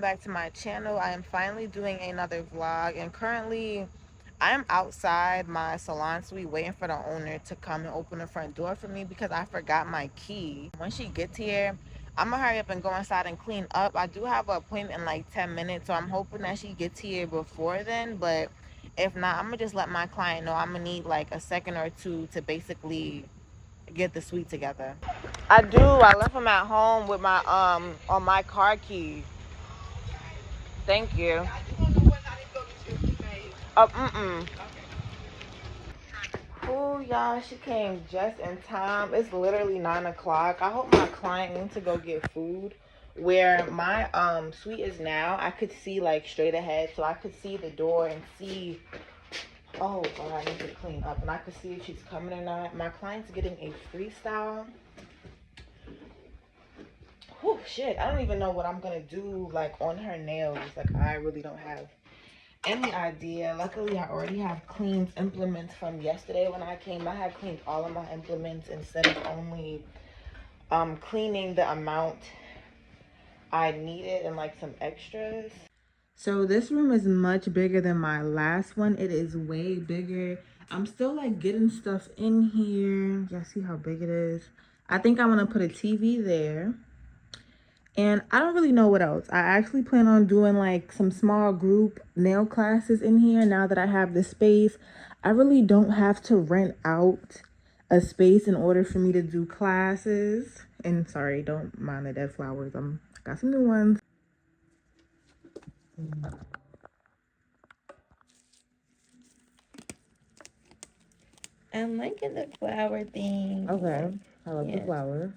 back to my channel. I am finally doing another vlog, and currently I'm outside my salon suite waiting for the owner to come and open the front door for me because I forgot my key. When she gets here, I'm gonna hurry up and go inside and clean up. I do have an appointment in like 10 minutes, so I'm hoping that she gets here before then, but if not, I'm gonna just let my client know I'm gonna need like a second or two to basically get the suite together. I do. I left him at home with my on my car key. Thank you. Ooh, y'all, she came just in time. It's literally 9 o'clock. I hope my client went to go get food. Where my suite is now, I could see like straight ahead, so I could see the door and see. Oh God, I need to clean up, and I could see if she's coming or not. My client's getting a freestyle. Oh shit, I don't even know what I'm gonna do like on her nails. Like, I really don't have any idea. Luckily, I already have cleaned implements from yesterday when I came. I had cleaned all of my implements instead of only cleaning the amount I needed and like some extras. So this room is much bigger than my last one. It is way bigger. I'm still like getting stuff in here. Y'all see how big it is? I think I'm gonna put a TV there. And I don't really know what else. I actually plan on doing like some small group nail classes in here now that I have the space. I really don't have to rent out a space in order for me to do classes. And sorry, don't mind the dead flowers. I got some new ones. I'm liking the flower thing. Okay, I love the flowers.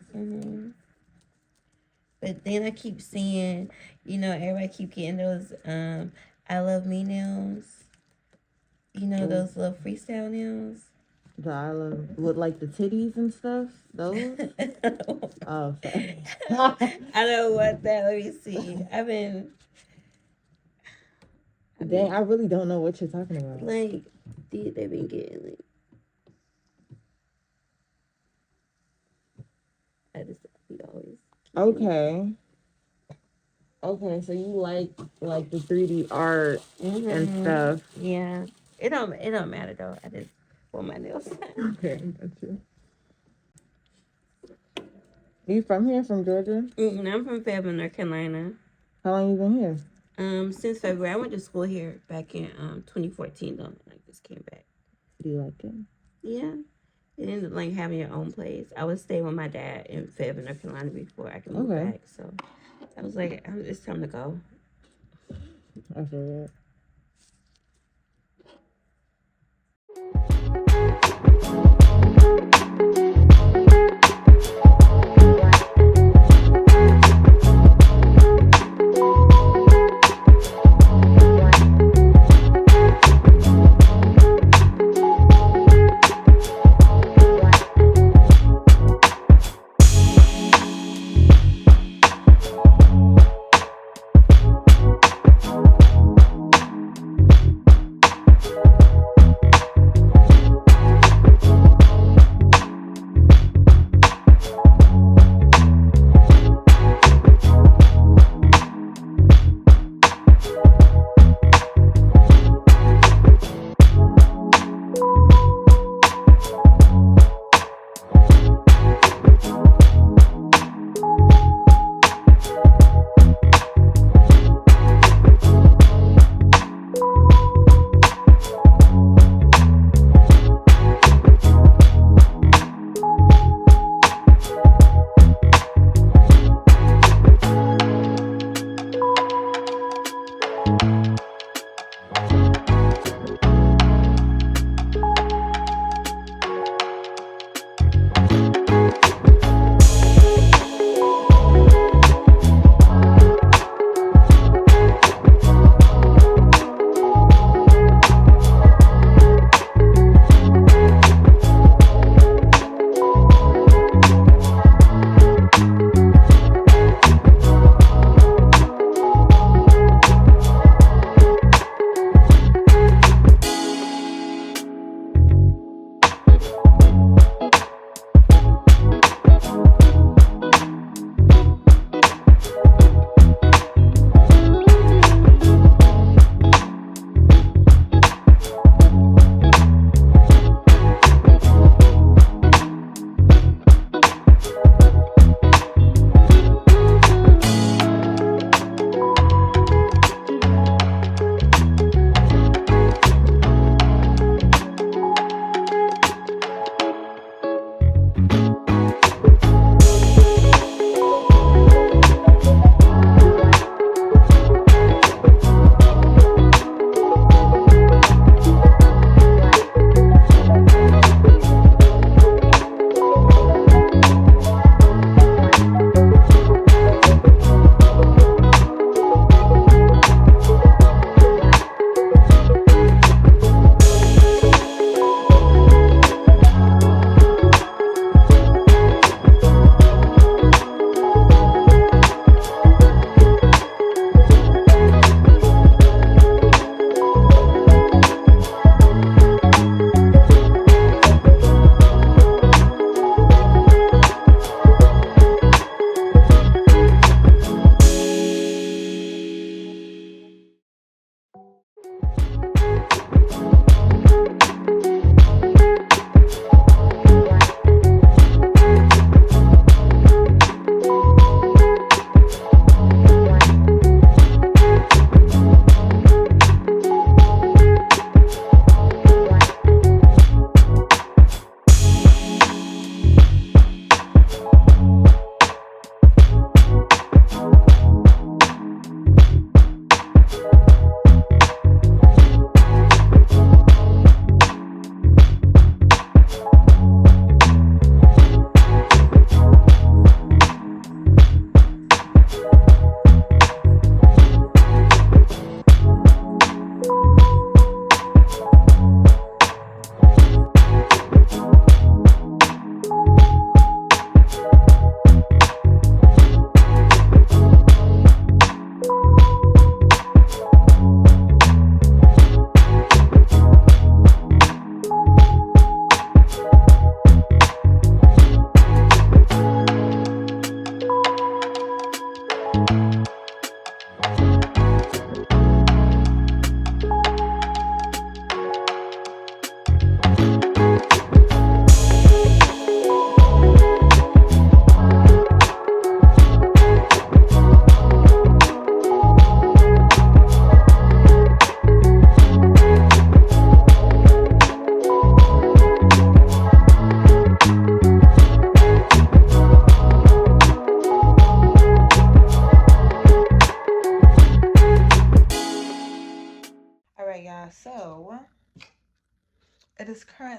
But then I keep seeing, everybody keep getting those I Love Me nails. Those little freestyle nails. The I love with like the titties and stuff. Those. Oh, sorry. I don't want that. Let me see. Dang, I really don't know what you're talking about. Like, they've been getting like. I just always. Okay. Okay, so you like the 3D art and stuff. Yeah. It don't matter though. I just want my nails done. Okay, gotcha. You from here, from Georgia? I'm from Fayetteville, North Carolina. How long you been here? Since February. I went to school here back in 2014 though. I just came back. Do you like it? Yeah. It ended up like having your own place. I was staying with my dad in Fayetteville, North Carolina before I could move back. So I was like, it's time to go. I feel that.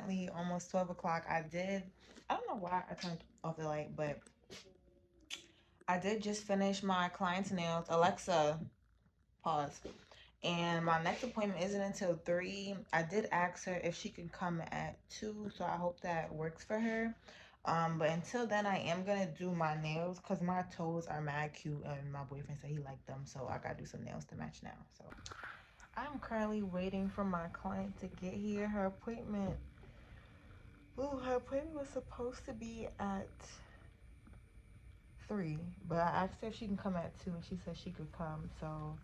currently almost 12 o'clock. I don't know why I turned off the light, but I did just finish my client's nails. Alexa, pause. And my next appointment isn't until 3. I did ask her if she can come at 2, so I hope that works for her. But until then, I am gonna do my nails because my toes are mad cute, and my boyfriend said he liked them, so I gotta do some nails to match now. So I'm currently waiting for my client to get here. Her appointment was supposed to be at 3, but I asked her if she can come at 2, and she said she could come, so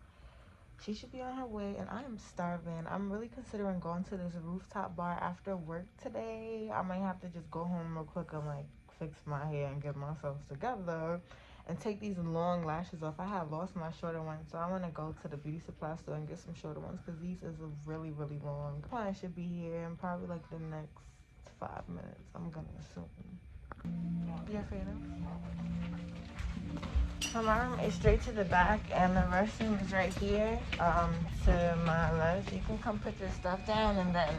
she should be on her way. And I am starving. I'm really considering going to this rooftop bar after work today. I might have to just go home real quick and like fix my hair and get myself together and take these long lashes off. I have lost my shorter ones, so I want to go to the beauty supply store and get some shorter ones because these is really long. The client should be here in probably like the next 5 minutes, I'm gonna assume. Yeah, fair enough. So my room is straight to the back, and the restroom is right here. To my left, you can come put your stuff down, and then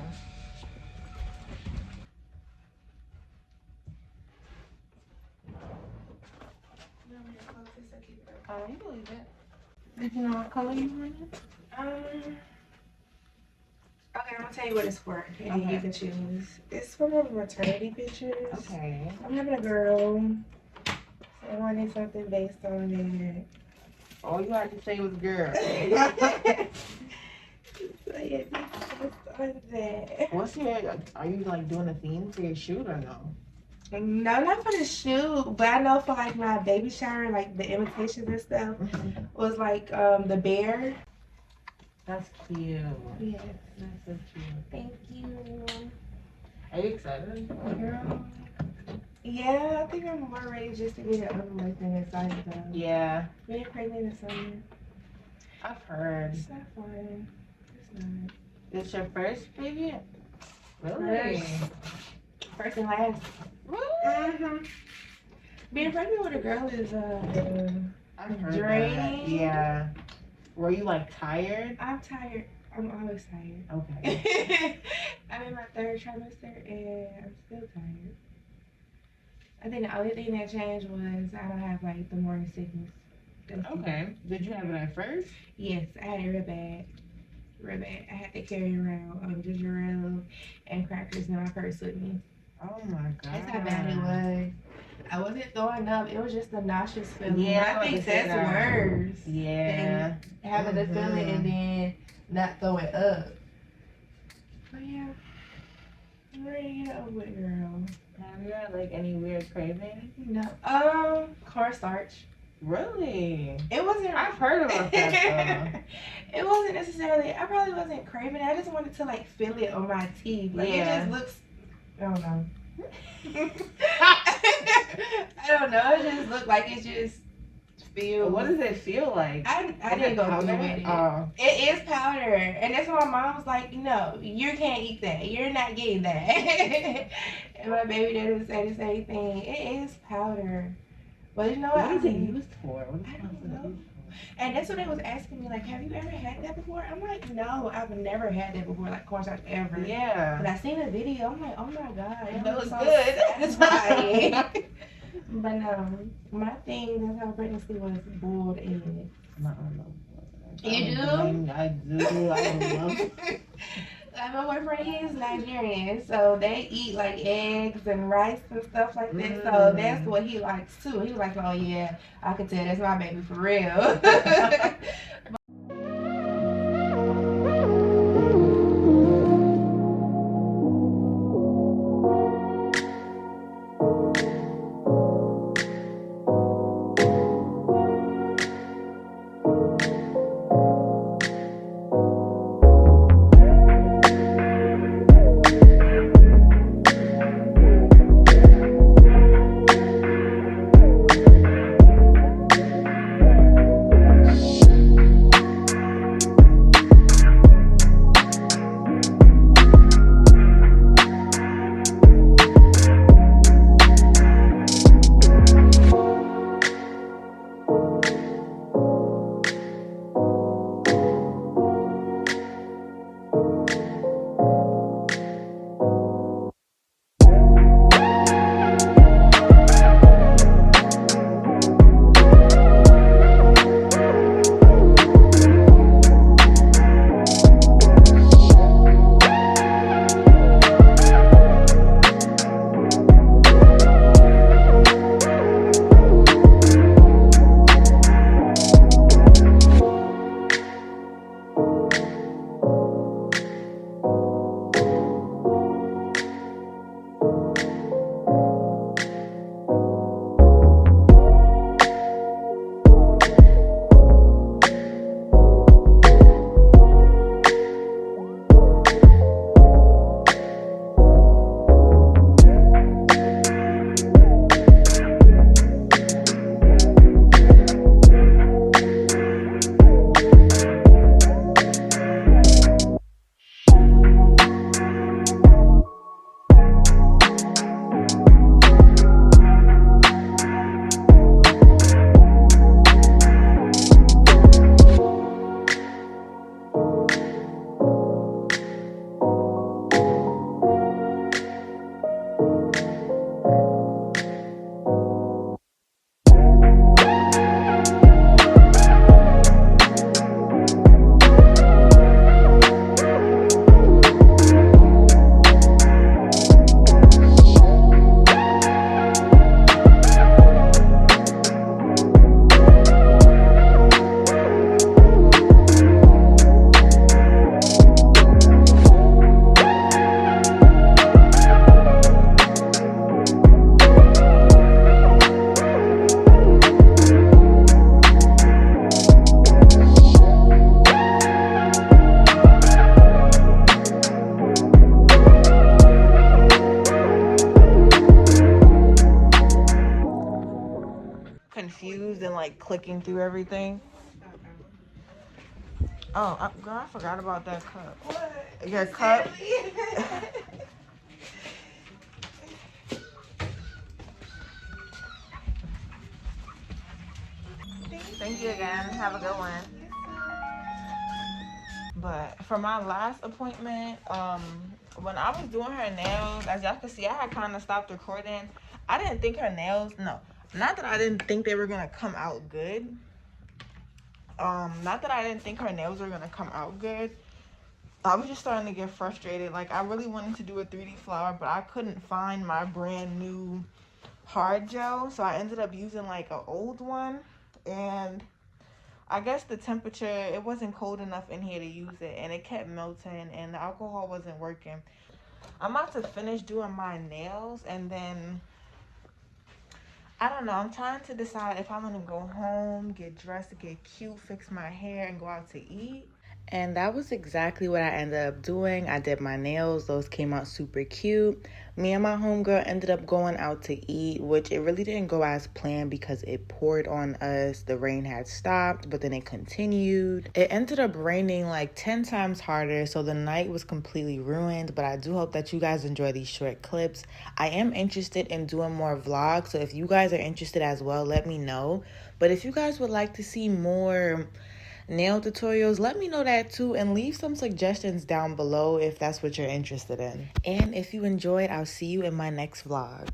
you can leave it. Did you know what color you wanted? Okay, I'm gonna tell you what it's for, and Okay. you can choose. It's for my maternity pictures. Okay. I'm having a girl, so I wanted something based on that. All you had to say was girl. So yeah, based on that. What's your? Are you like doing a theme for your shoot or no? No, not for the shoot, but I know for like my baby shower, like the invitations and stuff, was like the bear. That's cute. Yeah, That's so cute. thank you, Are you excited? girl. Yeah, I think I'm more ready just to get it over with than excited though. Yeah, Being pregnant is something. I've heard. It's not fun. It's not. It's your first baby? Really? First and last. Really? Being pregnant with a girl is I've heard draining. that. Yeah. Were you like tired? I'm tired. I'm always tired. Okay. I'm in my 3rd trimester and I'm still tired. I think the only thing that changed was I don't have like the morning sickness. That's it. Okay. Did you have it at first? Yes, I had it real bad. Real bad. I had to carry around ginger ale and crackers in my purse with me. Oh my god. That's how bad it was. I wasn't throwing up. It was just a nauseous feeling. Yeah, I think that's worse. Yeah. Having the feeling and then not throw it up. But yeah, I'm ready to get over it, girl. Have you had like any weird cravings? No. Cornstarch. Really? It wasn't. I've heard about that It wasn't necessarily. I probably wasn't craving it. I just wanted to like feel it on my teeth. Like Yeah. it just looks. I don't know. I don't know. It just looked like it just feels. What does it feel like? I Is didn't it go through powder? with it. Oh. It is powder, and that's why my mom was like, "No, you can't eat that. You're not getting that." And my baby daddy would say the same thing. It is powder, but you know what? What is it used for? What is I it don't know. used for? And that's what they was asking me, like, have you ever had that before? I'm like, no, I've never had that before, like cornstarch ever. Yeah. But I seen a video. I'm like, oh my god, It looks looks so good. satisfying. But my thing this whole pregnancy was boiled eggs. You do? I do. I love it. Like my boyfriend, he's Nigerian, so they eat like eggs and rice and stuff like that. So that's what he likes too. He was like, oh yeah, I can tell that's my baby for real. like clicking through everything. Oh, girl, I forgot about that cup. What? Your cup. Thank you again. Have a good one. But for my last appointment, when I was doing her nails, as y'all can see, I had kind of stopped recording. I didn't think her nails, no, not that I didn't think they were gonna come out good. Not that I didn't think her nails were gonna come out good. I was just starting to get frustrated. Like, I really wanted to do a 3D flower, but I couldn't find my brand new hard gel, so I ended up using like an old one. And I guess the temperature, it wasn't cold enough in here to use it, and it kept melting, and the alcohol wasn't working. I'm about to finish doing my nails, and then I don't know, I'm trying to decide if I'm gonna go home, get dressed, get cute, fix my hair, and go out to eat. And that was exactly what I ended up doing. I did my nails. Those came out super cute. Me and my homegirl ended up going out to eat, which it really didn't go as planned because it poured on us. The rain had stopped, but then it continued. It ended up raining like 10 times harder, so the night was completely ruined. But I do hope that you guys enjoy these short clips. I am interested in doing more vlogs, so if you guys are interested as well, let me know. But if you guys would like to see more nail tutorials, let me know that too, and leave some suggestions down below if that's what you're interested in. And if you enjoyed, I'll see you in my next vlog.